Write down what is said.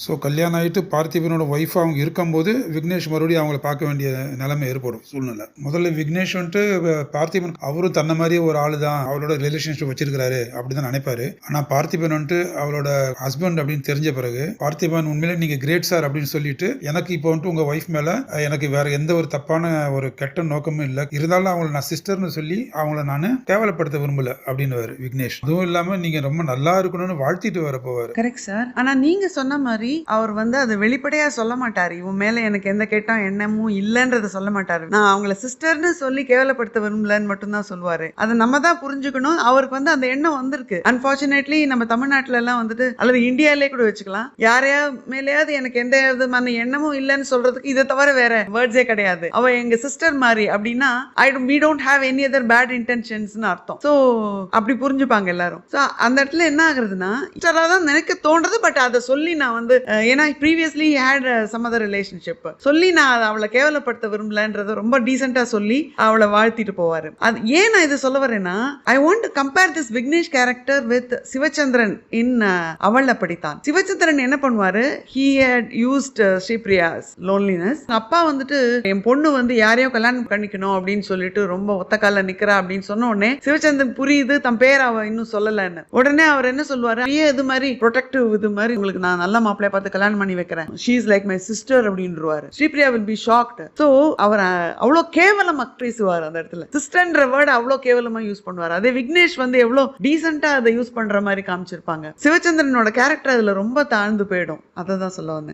So கல்யாணம் ஆயிட்டு பார்த்திபனோட wife அவங்க இருக்கும்போது விக்னேஷ் மறுபடியும் அவங்கள பார்க்க வேண்டிய நிலைமை ஏற்படும் சூழ்நிலை. முதல்ல விக்னேஷ் வந்துட்டு பார்த்திபன் அவரும் தன்னை மாதிரியே ஒரு ஆளு தான் அவளோட ரிலேஷன்ஷிப் வச்சிருக்காரு அப்படிதான் நினைப்பாரு. ஆனா பார்த்திபன் வந்துட்டு அவளோட ஹஸ்பண்ட் அப்படின்னு தெரிஞ்ச பிறகு பார்த்திபன் உண்மையிலே நீங்க கிரேட் சார் அப்படின்னு சொல்லிட்டு எனக்கு இப்போ வந்துட்டு உங்க ஒய்ஃப் மேல எனக்கு வேற எந்த ஒரு தப்பான ஒரு கெட்ட நோக்கமும் இல்லை, இருந்தாலும் அவங்கள நான் சிஸ்டர்னு சொல்லி அவங்கள நான் கேவலப்படுத்த விரும்பல அப்படின்னு விக்னேஷ். அதுவும் இல்லாம நீங்க ரொம்ப நல்லா இருக்கணும்னு வாழ்த்திட்டு வர போவாரு. Correct sir. ஆனா நீங்க சொன்ன மாதிரி அவர் வந்து அதை வெளிப்படையா சொல்ல மாட்டாரு. இவன் மேல எனக்கு எந்த கெட்ட எண்ணமும் இல்லன்றத சொல்ல மாட்டாரு. நான் அவங்கள சிஸ்டர்னு சொல்லி கேவலப்படுத்த விரும்பலன்னு மட்டும் தான் சொல்லுவாரு. அதை நம்ம தான் புரிஞ்சுக்கணும். அவருக்கு வந்து அந்த எண்ணம் வந்திருக்கு. அன்பார்ச்சுனேட்லி நம்ம தமிழ்நாட்டுல எல்லாம் வந்துட்டு அல்லது இந்தியாலே கூட வச்சுக்கலாம், யாரையா மேலேயாவது எனக்கு எந்த விதமான எண்ணமும் இல்லைன்னு சொல்றதுக்கு இதை தவிர வேற வேர்ட்ஸே கிடையாது. அவ எங்க சிஸ்டர் மாதிரி அப்படின்னா we don't have any other bad intentions அர்த்தம். சோ அப்படி புரிஞ்சுப்பாங்க எல்லாரும். சோ அந்த இடத்துல என்ன ஆகுறதுன்னா தான் நினைக்க தோன்றது. பட் அதை சொல்லி நான் வந்து ஏன்னா previously had some other relationship சொல்லி நான் அவளை கேவலப்படுத்த விரும்பலன்றத ரொம்ப டீசென்ட்டா சொல்லி அவளை வாழ்த்திட்டு போவாரு. அது ஏன் நான் இதை சொல்ல வரேன்னா, I want to compare this Vignesh character with Sivachandran in Aval அப்படித்தான். சிவச்சந்திரன் என்ன பண்ணுவாரு, he had used Sripriya's loneliness. அப்பா வந்துட்டு என் பொண்ணு வந்து யாரையோ கல்யாணம் பண்ணிக்கணும் அப்படின்னு சொல்லிட்டு ரொம்ப ஒத்த கால நிக்கிறா அப்படின்னு சொன்ன உடனே சிவச்சந்திரன் புரியுது தன் பேர் அவ இன்னும் சொல்லலன்னு. உடனே அவர் என்ன சொல்லுவாரு, இது மாதிரி ப்ரொடெக்டிவ் இது மாதிரி உங்களுக்கு நான் நல்ல மாப்பிள்ளைய பார்த்து கல்யாணம் பண்ணி வைக்கிறேன், she is like my sister அப்படின்றுவாரு. Sripriya will be shocked. So அவர் அவ்வளோ கேவலமா பேசுவார் அந்த இடத்துல. சிஸ்டர்ன்ற வேர்ட் அவ்வளோ கேவலமா யூஸ் பண்ணுவார். அதே விக்னேஷ் வந்து எவ்வளோ டீசென்ட்டா அதை யூஸ் பண்ற மாதிரி காமிச்சிருப்பாங்க. சிவச்சந்திரனோட கேரக்டர் அதுல ரொம்ப தாழ்ந்து போயிடும். அதை தான் சொல்ல வந்தேன்.